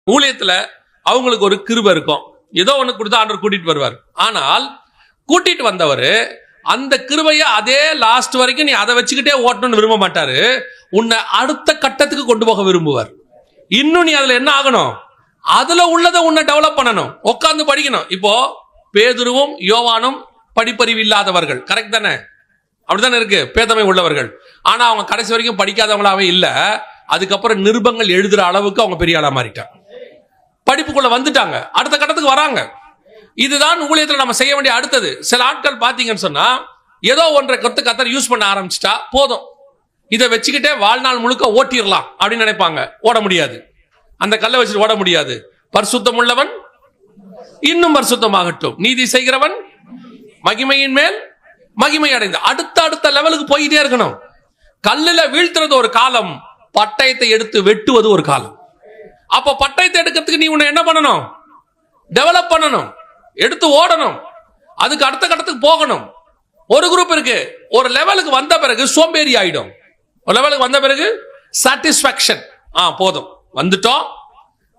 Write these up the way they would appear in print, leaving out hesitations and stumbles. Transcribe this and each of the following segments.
ஊழியத்துல அவங்களுக்கு ஒரு கிருபை இருக்கும், ஏதோ ஒண்ணு கொடுத்து ஆண்டவர் கூட்டிட்டு வருவார். ஆனால் கூட்டிட்டு வந்தவர் அந்த கிருபையை அதே லாஸ்ட் வரைக்கும் நீ அதை வச்சுக்கிட்டே ஓட்டணும்னு விரும்ப மாட்டாரு. உன்னை அடுத்த கட்டத்துக்கு கொண்டு போக விரும்புவார். இன்னும் நீ அதுல என்ன ஆகணும், அதுல உள்ளதை உன்னை டெவலப் பண்ணணும், உட்கார்ந்து படிக்கணும். இப்போ பேதுருவும் யோவானும் படிப்பறிவு இல்லாதவர்கள், கரெக்ட் தானே? அப்படித்தானே இருக்கு, பேதமை உள்ளவர்கள். ஆனா அவங்க கடைசி வரைக்கும் படிக்காதவங்களாவே இல்ல. அதுக்கப்புறம் நிருபங்கள் எழுதுற அளவுக்கு அவங்க பெரிய ஆளா மாறிட்டாங்க, படிப்புக்குள்ள வந்துட்டாங்க, அடுத்த கட்டத்துக்கு வராங்க. இதுதான் ஊழியத்தில் நம்ம செய்ய வேண்டிய அடுத்தது. சில ஆட்கள் பாத்தீங்கன்னு சொன்னா ஏதோ ஒன்றை கத்தர் யூஸ் பண்ண ஆரம்பிச்சுட்டா போதும், இதை வச்சுக்கிட்டே வாழ்நாள் முழுக்க ஓட்டிடலாம் அப்படின்னு நினைப்பாங்க. ஓட முடியாது, அந்த கல்லை வச்சுட்டு ஓட முடியாது. பரிசுத்தம் உள்ளவன் இன்னும் பரிசுத்தமாகட்டும், நீதி செய்கிறவன் மகிமையின் மேல் மகிமை அடைந்து அடுத்த லெவலுக்கு போயிட்டே இருக்கணும். கல்லுல வீழ்த்துறது ஒரு காலம், பட்டயத்தை எடுத்து வெட்டுவது ஒரு காலம். அப்ப பட்டயத்தை எடுக்கிறதுக்கு நீ உன்னை என்ன பண்ணணும், டெவலப் பண்ணணும், எடுத்து ஓடணும், அதுக்கு அடுத்த கட்டத்துக்கு போகணும். ஒரு குரூப் இருக்கு, ஒரு லெவலுக்கு வந்த பிறகு சோம்பேறி ஆயிடும். ஒரு லெவலுக்கு வந்த பிறகு சாட்டிஸ்பாக்சன், போதும் வந்துட்டோம்,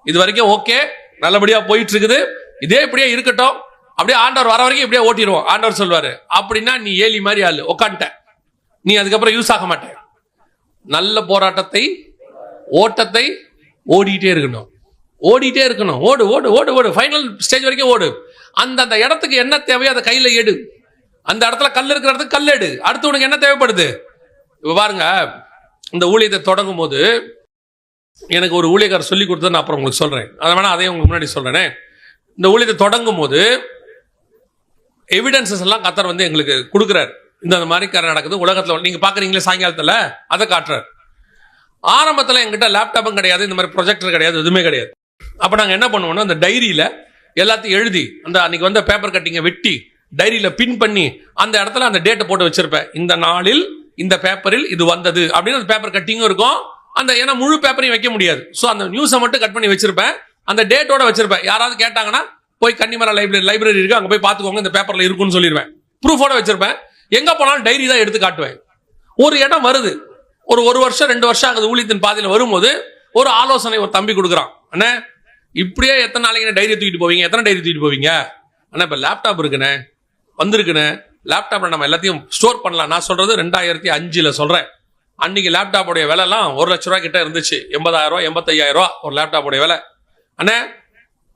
இது வரைக்கும் ஓகே, நல்லபடியா போயிட்டு இருக்குது, இதே இப்படியே இருக்கட்டும், அப்படியே ஆண்டவர் வர வரைக்கும் இப்படியே ஓட்டிடுவோம். ஆண்டவர் சொல்வாரு, அப்படின்னா நீ ஏலி மாதிரி ஆளு உட்காந்துட்ட, நீ அதுக்கப்புறம் யூஸ் ஆக மாட்டேன். நல்ல போராட்டத்தை ஓட்டத்தை ஓடிட்டே இருக்கணும், ஓடிட்டே இருக்கணும், ஓடு ஓடு ஓடு ஓடு, ஃபைனல் ஸ்டேஜ் வரைக்கும் ஓடு. அந்த இடத்துக்கு என்ன தேவையோ அதை கையில எடு, அந்த இடத்துல கல் இருக்கிற இடத்துக்கு கல் எடு. அடுத்து உனக்கு என்ன தேவைப்படுது? இப்ப பாருங்க, இந்த ஊழியத்தை தொடங்கும் போது எனக்கு ஒரு ஊழியக்காரர் சொல்லி கொடுத்தது, நான் அப்புறம் உங்களுக்கு சொல்றேன், அதை வேணா அதையும் உங்களுக்கு முன்னாடி சொல்றேனே. இந்த ஊழியத்தை தொடங்கும் போது எவிடன்சஸ் எல்லாம் கத்தர் வந்து எங்களுக்கு கொடுக்குறாரு. இந்த மாதிரி காரணம் நடக்குது உலகத்துல, நீங்க பாக்குறீங்களே சாயங்காலத்துல, அதை காட்டுறாரு. ஆரம்பத்துல எங்கிட்ட லேப்டாப்பும் கிடையாது, இந்த மாதிரி ப்ரொஜெக்டர் கிடையாது, எதுவுமே கிடையாது. அப்ப நாங்க என்ன பண்ணுவோம்னா, அந்த டைரியில எல்லாத்தையும் எழுதி, அந்த அன்னைக்கு வந்து பேப்பர் கட்டிங்க வெட்டி டைரியில பின் பண்ணி அந்த இடத்துல அந்த டேட்டை போட்டு வச்சிருப்பேன். இந்த நாளில் இந்த பேப்பரில் இது வந்தது அப்படின்னு அந்த பேப்பர் கட்டிங்கும் இருக்கும். அந்த ஏன்னா முழு பேப்பரையும் வைக்க முடியாது, ஸோ அந்த நியூஸை மட்டும் கட் பண்ணி வச்சிருப்பேன், அந்த டேட்டோட வச்சிருப்பேன். யாராவது கேட்டாங்கன்னா போய் கன்னிமரா லைப்ரரி இருக்கு, அங்க போய் பார்த்துக்கோங்க, இந்த பேப்பர்ல இருக்குன்னு சொல்லிடுவேன். ப்ரூஃபோட வச்சிருப்பேன். எங்க போனாலும் டைரி தான் எடுத்து காட்டுவேன். ஒரு இடம் வருது, ஒரு வருஷம் 2 வருஷம் ஆகுது, ஊழியத்தின் பாதையில் வரும்போது ஒரு ஆலோசனை ஒரு தம்பி கொடுக்குறான். அண்ணே, இப்படியே எத்தனை நாளைக்கு டைரி தூக்கிட்டு போவீங்க, எத்தனை டைரி தூக்கிட்டு போவீங்க? அண்ணா இப்ப லேப்டாப் இருக்குண்ணே, வந்திருக்குண்ணே, லேப்டாப்ல நம்ம எல்லாத்தையும் ஸ்டோர் பண்ணலாம். நான் சொல்றது 2005 சொல்றேன். அன்னைக்கு லேப்டாப்போடைய விலை எல்லாம் 1 லட்ச ரூபாய் கிட்ட இருந்துச்சு, 80,000 85,000 ஒரு லேப்டாப்போடைய விலை. அண்ணே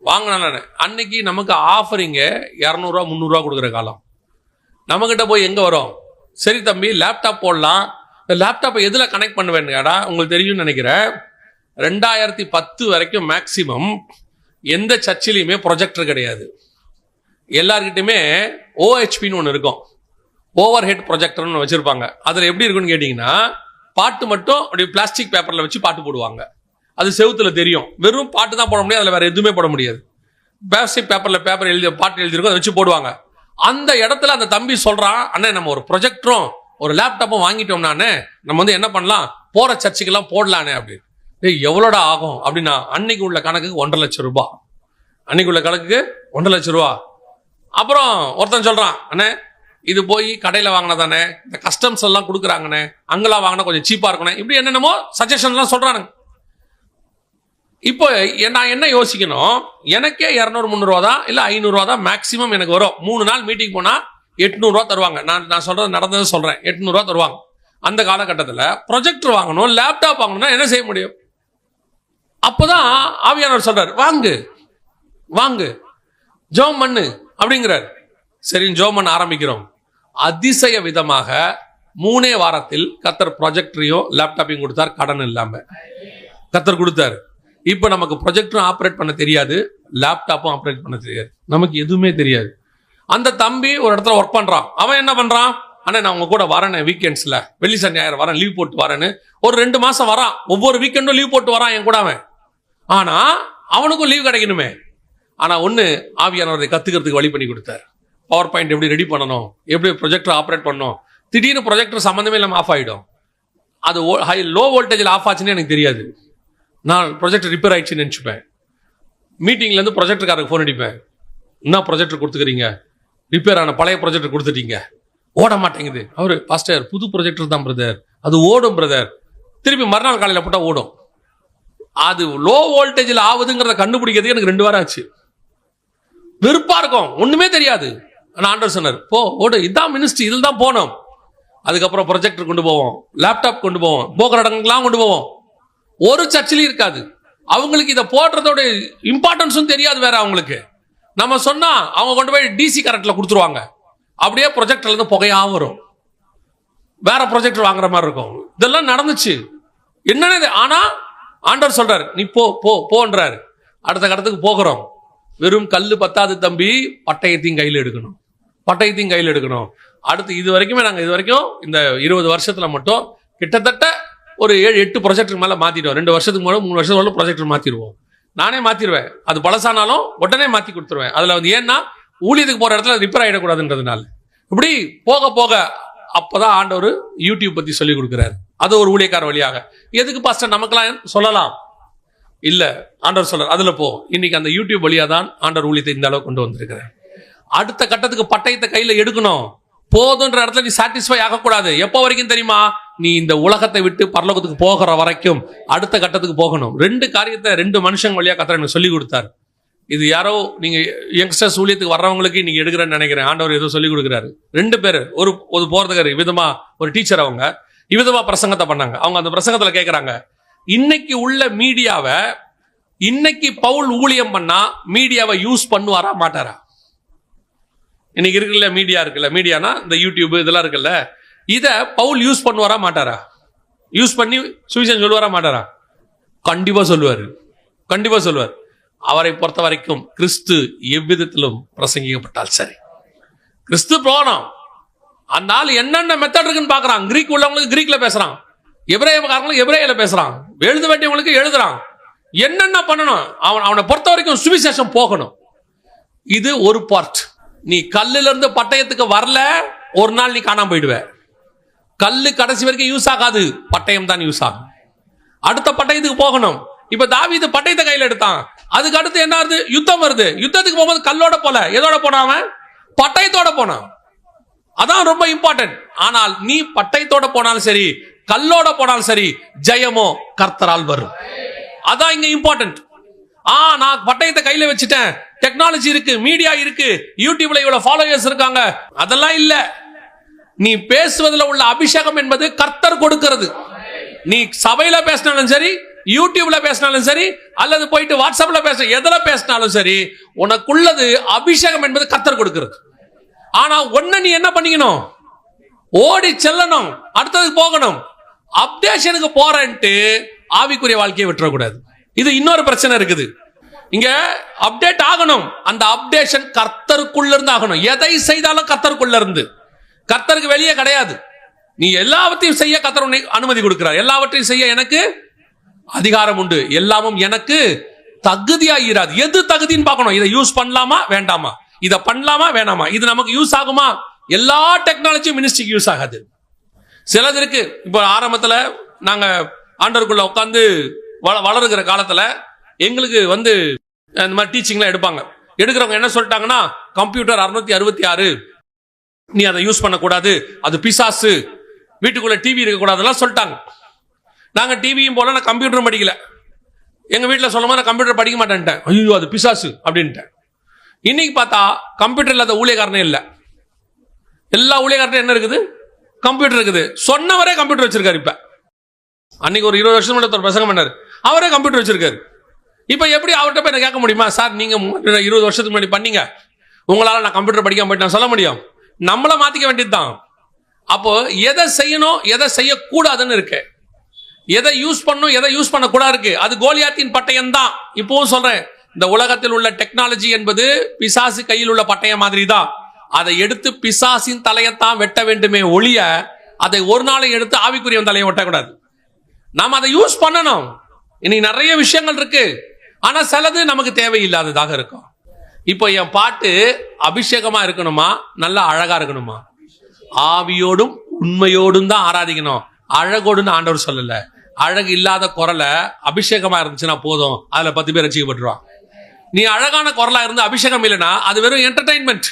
வாங்கினேன். அன்னைக்கு நமக்கு ஆஃபரிங்க 200 300 கொடுக்குற காலம். நம்ம கிட்ட போய் எங்க வரும்? சரி தம்பி லேப்டாப் போடலாம், இந்த லேப்டாப்பை எதுல கனெக்ட் பண்ணுவேன் கேடா, உங்களுக்கு தெரியும்னு நினைக்கிறேன். 2010 வரைக்கும் மேக்சிமம் எந்த சர்ச்சிலையுமே ப்ரொஜெக்டர் கிடையாது. எல்லார்கிட்டையுமே ஓஹெச்பின்னு ஒன்று இருக்கும், ஓவர் ஹெட் ப்ரொஜெக்டர்னு வச்சிருப்பாங்க. அதில் எப்படி இருக்குன்னு கேட்டிங்கன்னா, பாட்டு மட்டும் அப்படி பிளாஸ்டிக் பேப்பரில் வச்சு பாட்டு போடுவாங்க. அது செவுத்துல தெரியும், வெறும் பாட்டு தான் போட முடியாது, அதில் வேற எதுவுமே போட முடியாது. பிளாஸ்டிக் பேப்பரில் பேப்பர் எழுதி பாட்டு எழுதிருக்கும், அதை வச்சு போடுவாங்க. அந்த இடத்துல அந்த தம்பி சொல்றான், அண்ணே நம்ம ஒரு ப்ரொஜெக்டரும் ஒரு லேப்டாப்பும் வாங்கிட்டோம்னானே, நம்ம வந்து என்ன பண்ணலாம், போற சர்ச்சுக்கெல்லாம் போடலானே அப்படின்னு. எவ்வளோட ஆகும் அப்படின்னா, அன்னைக்கு உள்ள கணக்குக்கு 1.5 லட்சம் ரூபாய். அன்னைக்கு உள்ள கணக்குக்கு 1.5 லட்சம் ரூபாய். அப்புறம் ஒருத்தன் சொல்றான், அண்ணே இது போய் கடையில் வாங்கினா தானே, இந்த கஸ்டம்ஸ் எல்லாம் கொடுக்குறாங்கண்ணே, அங்கெல்லாம் வாங்கினா கொஞ்சம் சீப்பா இருக்கணும், இப்படி என்னென்னமோ சஜஷன்லாம் சொல்றானுங்க. இப்போ நான் என்ன யோசிக்கணும், எனக்கே 200-300 தான், இல்லை 500 தான் மேக்சிமம் எனக்கு வரும். 3 நாள் மீட்டிங் போனா 800 ரூபா தருவாங்க. நான் சொல்றது நடந்தது சொல்றேன், 800 ரூபா தருவாங்க. அந்த காலகட்டத்தில் ப்ரொஜெக்டர் வாங்கணும், லேப்டாப் வாங்கணும்னா என்ன செய்ய முடியும்? அப்போதான் ஆவியானவர் சொல்றாரு, வாங்கு வாங்கு ஜோம் பண்ணு அப்படிங்கிறார். சரி ஜோம் பண்ண ஆரம்பிக்கிறோம். அதிசய விதமாக 3 வாரத்தில் கத்தர் ப்ரொஜெக்டரையும் லேப்டாப்பையும் கொடுத்தார், கடன் இல்லாம கத்தர் கொடுத்தாரு. இப்ப நமக்கு ப்ரொஜெக்டரும் ஆப்ரேட் பண்ண தெரியாது, லேப்டாப்பும் ஆப்ரேட் பண்ண தெரியாது, நமக்கு எதுவுமே தெரியாது. அந்த தம்பி ஒரு இடத்துல ஒர்க் பண்றான். அவன் என்ன பண்றான், ஆனா நான் உங்க கூட வரேன் வீக்கெண்ட்ஸ்ல, வெள்ளி சனி ஞாயிறு வரேன், லீவ் போட்டு வரேன்னு ஒரு 2 மாசம் வரான். ஒவ்வொரு வீக்கெண்டும் லீவ் போட்டு வரான் என் கூட அவன். ஆனா அவனுக்கும் லீவ் கிடைக்கணுமே. ஆனா ஒண்ணு, ஆவியானவரை கத்துக்கிறதுக்கு வழி பண்ணி கொடுத்தாரு. பவர் பாயிண்ட் எப்படி ரெடி பண்ணணும், எப்படி ப்ரொஜெக்டர் ஆப்ரேட் பண்ணணும். திடீர்னு ப்ரொஜெக்டர் சம்மந்தமே இல்லாமல் ஆஃப் ஆகிடும். அது லோ வோல்டேஜில் ஆஃப் ஆச்சுன்னு எனக்கு தெரியாது. நான் ப்ரொஜெக்டர் ரிப்பேர் ஆயிடுச்சுன்னு நினச்சிப்பேன். மீட்டிங்லேருந்து ப்ரொஜெக்டருக்காரருக்கு ஃபோன் அடிப்பேன், என்ன ப்ரொஜெக்டர் கொடுத்துக்கிறீங்க, ரிப்பேர் ஆன பழைய ப்ரொஜெக்டர் கொடுத்துட்டீங்க, ஓட மாட்டேங்குது. அவரு பாஸ்டர் புது ப்ரொஜெக்டர் தான் பிரதர், அது ஓடும் பிரதர். திருப்பி மறுநாள் காலையில் போட்டால் ஓடும். அது லோ வோல்டேஜில் ஆகுதுங்கிறத கண்டுபிடிக்கிறதுக்கு எனக்கு 2 வாரம் ஆச்சு. வெறுப்பா இருக்கும், ஒண்ணுமே தெரியாது. ஆனா ஆண்டவர் சொன்னார், போ ஓடு, இதான் மினிஸ்ட்ரி, இதில் தான் போனோம். அதுக்கப்புறம் ப்ரொஜெக்டர் கொண்டு போவோம், லேப்டாப் கொண்டு போவோம், போகிற இடங்கள்லாம் கொண்டு போவோம். ஒரு சர்ச்சிலையும் இருக்காது. அவங்களுக்கு இதை போடுறதோட இம்பார்ட்டன்ஸும் தெரியாது வேற. அவங்களுக்கு நம்ம சொன்னா அவங்க கொண்டு போய் டிசி கரண்ட்ல கொடுத்துருவாங்க. அப்படியே ப்ரொஜெக்டர்ல இருந்து புகையா வரும், வேற ப்ரொஜெக்டர் வாங்குற மாதிரி இருக்கும். இதெல்லாம் நடந்துச்சு. என்னன்னு ஆனா ஆண்டவர் சொல்றாரு, நீ போ போ போன்றாரு. அடுத்த கட்டத்துக்கு போகிறோம். வெறும் கல்லு பத்தாது தம்பி, பட்டயத்தையும் கையில் எடுக்கணும், பட்டயத்தையும் கையில் எடுக்கணும். அடுத்து இது வரைக்கும் இந்த 20 வருஷத்துல மட்டும் கிட்டத்தட்ட ஒரு 7-8 ப்ரொஜெக்டர் மேல மாத்திடுவோம். 2 வருஷத்துக்கு மேல 3 வருஷத்துக்கு ப்ரொஜெக்டர் மாத்திடுவோம். நானே மாத்திடுவேன். அது பழசானாலும் உடனே மாத்தி கொடுத்துருவேன். அதுல ஏன்னா ஊழியத்துக்கு போற இடத்துல ரிப்பேர் ஆயிடக்கூடாதுன்றதுனால. இப்படி போக போக அப்பதான் ஆண்டவர் யூடியூப் பத்தி சொல்லி கொடுக்கிறாரு. அது ஒரு ஊழியக்கார வழியாக. எதுக்கு பாஸ்டர் நமக்கெல்லாம் சொல்லலாம் இல்ல, ஆண்டவர் சொல்றார் அதுல போ. இன்னைக்கு அந்த யூடியூப் வழியா தான் ஆண்டவர் ஊழியத்தை இந்த அளவு கொண்டு வந்திருக்கிறேன். அடுத்த கட்டத்துக்கு பட்டயத்தை கையில எடுக்கணும். போதுன்ற இடத்துல நீ சாட்டிஸ்ஃபை ஆகக்கூடாது. எப்போ வரைக்கும் தெரியுமா? நீ இந்த உலகத்தை விட்டு பரலோகத்துக்கு போகிற வரைக்கும் அடுத்த கட்டத்துக்கு போகணும். 2 காரியத்தை 2 மனுஷங்க வழியா கர்த்தர் எனக்கு சொல்லி கொடுத்தாரு. இது யாரோ நீங்க யங்ஸ்டர்ஸ் ஊழியத்துக்கு வர்றவங்களுக்கு நீங்க எடுக்கிறேன்னு நினைக்கிறேன். ஆண்டவர் ஏதோ சொல்லி கொடுக்குறாரு. 2 பேர் ஒரு போறதுக்காரு விதமா ஒரு டீச்சர், அவங்க இவ்விதமா பிரசங்கத்தை பண்ணாங்க. அவங்க அந்த பிரசங்கத்துல கேட்கறாங்க, இன்னைக்கு உள்ள மீடியாவை, இன்னைக்கு பவுல் ஊழியம் பண்ணா மீடியாவை யூஸ் பண்ணுவாரா மாட்டாரா? இன்னைக்கு இருக்குல்ல மீடியா இருக்குல்ல, மீடியானா இந்த யூடியூப் இதெல்லாம் இருக்குல்ல, இத பவுல் யூஸ் பண்ணுவாரா மாட்டாரா? யூஸ் பண்ணி சுவிசேஷம் சொல்லுவாரா மாட்டாரா? கண்டிப்பா சொல்லுவாரு, கண்டிப்பா சொல்லுவார். அவரை பொறுத்த வரைக்கும் கிறிஸ்து எவ்விதத்திலும் பிரசங்கிக்கப்பட்டால் சரி, கிறிஸ்து போனோம். அந்த ஆள் என்னென்ன மெத்தட் இருக்குன்னு பாக்குறான். கிரீக் உள்ளவங்களுக்கு கிரீக்ல பேசுறான், எபிரேயக்காரங்களுக்கு எபிரேயில பேசுறான், எழுத வேண்டியவங்களுக்கு எழுதுறான். என்னென்ன பண்ணணும், அவனை பொறுத்த வரைக்கும் சுவிசேஷம் போகணும். இது ஒரு பார்ட். நீ கல்லுல இருந்து பட்டயத்துக்கு வரல, ஒரு நாள் நீ காணாம போயிடுவ. கல்லு கடைசி வரைக்கும் யூஸ் ஆகாது, பட்டயம் தான் யூஸ் ஆகும். அடுத்த பட்டயத்துக்கு போகணும். இப்ப தாவீது பட்டயத்தை கையில எடுத்தான். அதுக்கு அடுத்து என்ன ஆகுது? யுத்தம் வருது. யுத்தத்துக்கு போகும்போது கல்லோட போல, எதோட போனான்? பட்டயத்தோட போனான். அதான் ரொம்ப இம்பார்ட்டன்ட். ஆனால் நீ பட்டயத்தோட போனாலும் சரி, கல்லோட போனாலும் சரி, ஜெயமோ கர்த்தரால் வரும். அதான் இங்க இம்பார்ட்டன்ட். நான் பட்டயத்தை கையில வச்சுட்டேன், டெக்னாலஜி இருக்கு, மீடியா இருக்கு, யூடியூப்ல இவ்வளவு ஃபாலோவர்ஸ் இருக்காங்க, அதெல்லாம் இல்ல. நீ பேசுவதில் உள்ள அபிஷேகம் என்பது கர்த்தர் கொடுக்கிறது. நீ சபையில பேசினாலும் சரி, யூடியூப்ல பேசினாலும் சரி, அல்லது போயிட்டு வாட்ஸ்அப்ல எதுல பேசினாலும் சரி, உனக்குள்ளது அபிஷேகம் என்பது கர்த்தர் கொடுக்கிறது. ஆனா ஒண்ணு நீ என்ன பண்ணிக்கணும்? ஓடி செல்லணும், அடுத்ததுக்கு போகணும். அப்டேஷனுக்கு போறேன்ட்டு ஆவிக்குரிய வாழ்க்கையை விட்டுறக்கூடாது. இது இன்னொரு பிரச்சனை இருக்குது. இங்க அப்டேட் ஆகணும். அந்த அப்டேஷன் கர்த்தருக்குள்ள இருந்து ஆகணும். எதை செய்தாலும் கர்த்தருக்குள்ள இருந்து, கர்த்தருக்கு வெளியே கிடையாது. நீ எல்லாவற்றையும் செய்ய கர்த்தர் உன்னை அனுமதி கொடுக்கிறார். எல்லாவற்றையும் செய்ய எனக்கு அதிகாரம் உண்டு, எல்லாமும் எனக்கு தகுதியாகிறாது. எது தகுதின்னு பார்க்கணும். இதை யூஸ் பண்ணலாமா வேண்டாமா, இதை பண்ணலாமா வேணாமா, இது நமக்கு யூஸ் ஆகுமா? எல்லா டெக்னாலஜியும் மினிஸ்ட்ரிக்கு யூஸ் ஆகாது. சிலது இருக்கு. இப்போ ஆரம்பத்துல நாங்க ஆண்டவருக்குள்ள உட்காந்து வளருகிற காலத்துல எங்களுக்கு இந்த மாதிரி டீச்சிங்லாம் எடுப்பாங்க. எடுக்கிறவங்க என்ன சொல்லிட்டாங்கன்னா, கம்ப்யூட்டர் 666 நீ அதை யூஸ் பண்ணக்கூடாது, அது பிசாசு, வீட்டுக்குள்ள டிவி இருக்கக்கூடாதுலாம் சொல்லிட்டாங்க. நாங்க டிவியும் போல, நான் கம்ப்யூட்டரும் படிக்கல. எங்க வீட்டில் சொல்லும் போது நான் கம்ப்யூட்டர் படிக்க மாட்டேன்ட்டேன். ஐயோ அது பிசாசு அப்படின்ட்டேன். இன்னைக்கு பார்த்தா கம்ப்யூட்டர் இல்லாத ஊழியக்காரனே இல்லை. எல்லா ஊழியக்காரனும் என்ன இருக்குது? கம்ப்யூட்டர் இருக்குது. சொன்னவரே கம்ப்யூட்டர் வச்சிருக்காரு. இப்ப அன்னைக்கு ஒரு 20 வருஷம் முன்னாடி பிரசங்கம் பண்ணாரு, அவரே கம்ப்யூட்டர் வச்சிருக்காரு. இப்ப எப்படி அவர்கிட்ட போய் கேட்க முடியுமா? சார் நீங்க 20 வருஷத்துக்கு முன்னாடி பண்ணீங்க, உங்களால நான் கம்ப்யூட்டர் படிக்காம போயிட்டு சொல்ல முடியும்? நம்மள மாத்திக்க வேண்டியதுதான். அப்போ எதை செய்யணும் எதை செய்யக்கூடாதுன்னு இருக்கு, எதை யூஸ் பண்ணும் எதை யூஸ் பண்ண கூடாது இருக்கு. அது கோலியாத்தின் பட்டயம் தான். இப்பவும் சொல்றேன், இந்த உலகத்தில் உள்ள டெக்னாலஜி என்பது பிசாசு கையில் உள்ள பட்டயம் மாதிரி தான். அதை எடுத்து பிசாசின் தலையத்தான் வெட்ட வேண்டுமே ஒழிய, அதை ஒரு நாளை எடுத்து ஆவிக்குரியவன் தலையை வெட்டக்கூடாது. நாம் அதை யூஸ் பண்ணணும். இன்னைக்கு நிறைய விஷயங்கள் இருக்கு, ஆனா சிலது நமக்கு தேவையில்லாததாக இருக்கும். இப்போ என் பாட்டு அபிஷேகமா இருக்கணுமா, நல்லா அழகா இருக்கணுமா? ஆவியோடும் உண்மையோடும் தான் ஆராதிக்கணும். அழகோடுன்னு ஆண்டவர் சொல்லல. அழகு இல்லாத குரலை அபிஷேகமா இருந்துச்சுன்னா போதும், அதுல 10 பேர் ரசிக்கப்பட்டுருவான். நீ அழகான குரலா இருந்து அபிஷேகம் இல்லைன்னா அது வெறும் என்டர்டைன்மெண்ட்.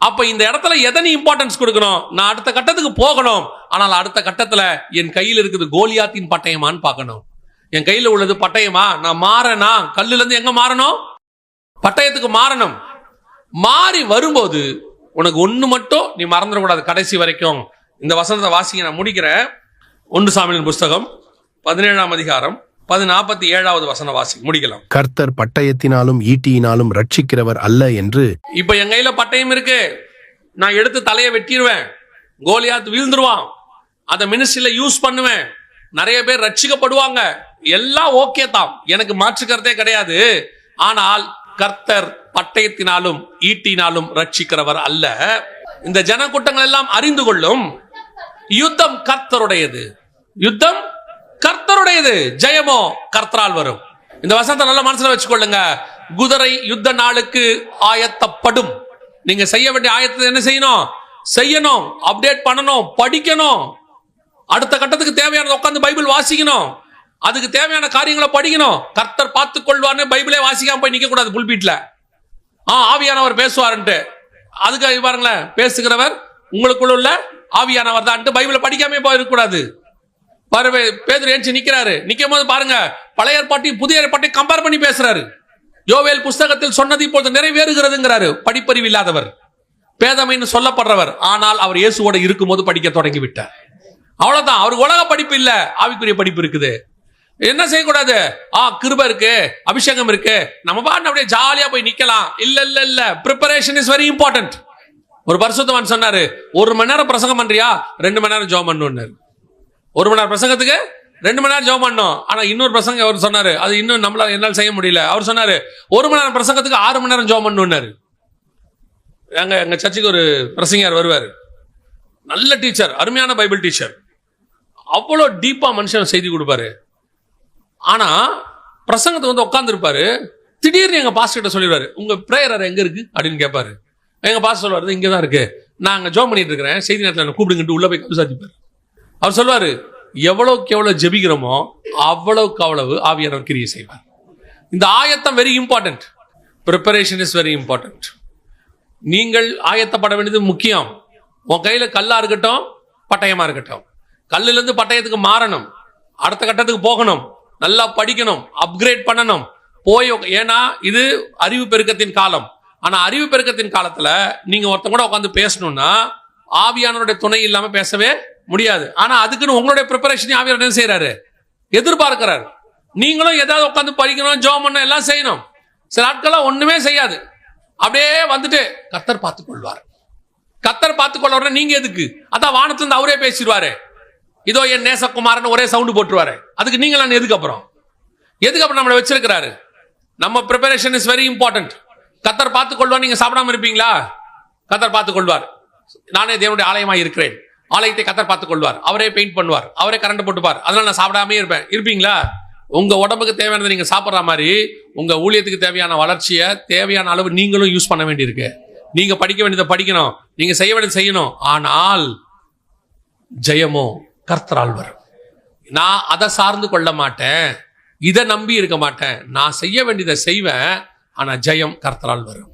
அப்ப இந்த இடத்துல எதை நீ இம்பார்ட்டன்ஸ் கொடுக்கணும்? நான் அடுத்த கட்டத்துக்கு போகணும், ஆனால் அடுத்த கட்டத்துல என் கையில் இருக்குது கோலியாத்தின் பட்டயமான்னு பார்க்கணும். என் கையில உள்ளது பட்டயமா, நான் மாறனா? கல்லுல இருந்து எங்க மாறணும்? பட்டயத்துக்கு மாறணும். மாறி வரும்போது உனக்கு ஒண்ணு மட்டும் நீ மறந்துடக்கூடாது கடைசி வரைக்கும். இந்த வசனத்தை வாசிங்க, நான் முடிக்கிறேன். 1 சாமுவேலின் புஸ்தகம் 17ஆம் அதிகாரம் 47வது வசனம் வாசி முடிக்கலாம். கர்த்தர் பட்டயத்தினாலும் ஈட்டியினாலும் ரட்சிக்கிறவர் அல்ல என்று. இப்ப என் கையில பட்டயம் இருக்கு, நான் எடுத்து தலையை வெட்டிடுவேன், கோலியாத் வீழ்ந்துருவான், அதை மினிஸ்ட்ரியில யூஸ் பண்ணுவேன், நிறைய பேர் ரட்சிக்கப்படுவாங்க, எல்லாம் ஓகே தான், எனக்கு மாற்றுக்கிறதே கிடையாது. ஆனால் கர்த்தர் பட்டயத்தினாலும் ஈட்டினாலும் ரட்சிக்கிறவர் அல்ல. இந்த ஜனக்கூட்டங்கள் எல்லாம் அறிந்து கொள்ளும், யுத்தம் கர்த்தருடையது, யுத்தம் கர்த்தருடையது, ஜெயமோ கர்த்தரால் வரும். இந்த வசனத்தை நல்ல மனசுல வச்சுக்கொள்ளுங்க. குதிரை யுத்த நாளுக்கு ஆயத்தப்படும். நீங்க செய்ய வேண்டிய ஆயத்தத்தை என்ன செய்யணும்? அப்டேட் பண்ணணும், படிக்கணும், அடுத்த கட்டத்துக்கு தேவையானது உட்காந்து பைபிள் வாசிக்கணும், அதுக்கு தேவையான காரியங்களை படிக்கணும். கர்த்தர் பார்த்துக் கொள்வான்னு பைபிளே வாசிக்காம போய் நிக்க கூடாது புல்பீட்ல. ஆவியானவர் பேசுவாருன்ட்டு, அதுக்கு பாருங்களேன், பேசுகிறவர் உங்களுக்குள்ள உள்ள ஆவியானவர் தான் பைபிளை படிக்காம போய் இருக்கக்கூடாது. பேதுரு ஏஞ்சி நிக்கிறாரு, நிக்கும் போது பாருங்க, பழைய ஏற்பாட்டையும் புதிய ஏற்பாட்டையும் கம்பேர் பண்ணி பேசுறாரு. யோவேல் புஸ்தகத்தில் சொன்னது இப்பொழுது நிறைவேறுகிறதுங்கிறாரு. படிப்பறிவு இல்லாதவர், பேதமைன்னு சொல்லப்படுறவர், ஆனால் அவர் இயேசுவோட இருக்கும்போது படிக்க தொடங்கி விட்டார். அவ்வளவுதான். அவருக்கு உலக படிப்பு இல்ல, ஆவிக்குரிய படிப்பு இருக்குது. என்ன செய்யக்கூடாது? கிருபை இருக்கு, அபிஷேகம் இருக்கு, நம்ம பாட்டு அப்படியே ஜாலியா போய் நிக்கலாம். இல்ல, preparation is very important. ஒரு பரிசுத்தவான் சொன்னாரு, 1 மணி நேரம் பிரசங்கம் பண்றியா, 2 மணி நேரம் ஜெபம் பண்ணணும். 1 மணி நேரம் பிரசங்கத்துக்கு 2 மணி நேரம் ஜெபம் பண்ணணும். ஆனா இன்னொரு பிரசங்கம் அவர் சொன்னாரு, அது இன்னும் நம்மளால என்னால் செய்ய முடியல. அவர் சொன்னாரு, 1 மணி நேரம் பிரசங்கத்துக்கு 6 மணி நேரம் ஜெபம் பண்ணணும்னாரு. எங்க சர்ச்சுக்கு ஒரு பிரசங்கியார் வருவாரு, நல்ல டீச்சர், அருமையான பைபிள் டீச்சர், அவ்வளோ டீப்பா மனுஷன் செய்தி கொடுப்பாரு. ஆனா பிரசங்கத்தை வந்து உட்கார்ந்து இருப்பாரு, திடீர்னு எங்க பாஸ்டர் கிட்ட சொல்லிடுவாரு, உங்க பிரேயர் எங்க இருக்கு அப்படின்னு கேட்பாரு. எங்க பாஸ்டர் சொல்லுவாரு, இங்கதான் இருக்கு, நான் அங்க ஜெபம் பண்ணிட்டு இருக்கிறேன், செய்தி நேரத்தில் கூப்பிடுங்கிட்டு உள்ள போய் விசாரிப்பாரு. அவர் சொல்லுவாரு, எவ்வளவுக்கு எவ்வளவு ஜெபிக்கிறோமோ அவ்வளவுக்கு அவ்வளவு ஆவியானவர் கிரியை செய்வார். இந்த ஆயத்தம் very important. Preparation is very important. நீங்கள் ஆயத்தப்பட வேண்டியது முக்கியம். உன் கையில கல்லா இருக்கட்டும், பட்டயமா இருக்கட்டும், கல்லுல இருந்து பட்டயத்துக்கு மாறணும், அடுத்த கட்டத்துக்கு போகணும், நல்லா படிக்கணும், அப்கிரேட் பண்ணணும் போய். ஏன்னா இது அறிவு பெருக்கத்தின் காலம். ஆனா அறிவு பெருக்கத்தின் காலத்துல நீங்க ஒருத்தங்க கூட உட்காந்து பேசணும்னா ஆவியானவருடைய துணை இல்லாம பேசவே முடியாது. ஆனா அதுக்குன்னு உங்களுடைய ப்ரிப்பரேஷன் ஆவியானவர் என்ன செய்யறாரு? எதிர்பார்க்கிறாரு. நீங்களும் ஏதாவது உட்காந்து படிக்கணும், ஜெபம் பண்ணணும், எல்லாம் செய்யணும். சில ஆட்கள்லாம் ஒண்ணுமே செய்யாது, அப்படியே வந்துட்டு கர்த்தர் பார்த்துக் கொள்வார். கர்த்தர் பார்த்துக் கொள்வார். நீங்க எதுக்கு? அதான் வானத்துல இருந்து அவரே பேசிடுவாரு, இதோ என் நேசகுமாரன் ஒரே சவுண்ட் போட்டுருவாரு. அதுக்கு நீங்க எதுக்கு அப்புறம் நம்மளை வச்சிருக்கிறாரு? நம்ம ப்ரிப்பரேஷன் இஸ் வெரி இம்பார்ட்டன்ட். கர்த்தர் பார்த்துக் கொள்வார். நீங்க சாப்பிடாம இருப்பீங்களா? கர்த்தர் பார்த்துக் கொள்வார். நானே தேவனுடைய ஆலயமாய் இருக்கிறேன், ஆலயத்தை கர்த்தர் பார்த்துக் கொள்வார். அவரே பெயிண்ட் பண்ணுவார், அவரே கரண்ட் போட்டுப்பார். அதனால நான் சாப்பிடாமே இருப்பீங்களா? உங்க உடம்புக்கு தேவையானது நீங்க சாப்பிட்ற மாதிரி உங்க ஊழியத்துக்கு தேவையான வளர்ச்சியை தேவையான அளவு நீங்களும் யூஸ் பண்ண வேண்டியிருக்கு. நீங்க படிக்க வேண்டியதை படிக்கணும், நீங்க செய்ய வேண்டியதை செய்யணும். ஆனால் ஜெயமோ கர்த்தரால் வரும். நான் அதை சார்ந்து கொள்ள மாட்டேன், இதை நம்பி இருக்க மாட்டேன். நான் செய்ய வேண்டியதை செய்வேன், ஆனா ஜெயம் கர்த்தரால் வரும்.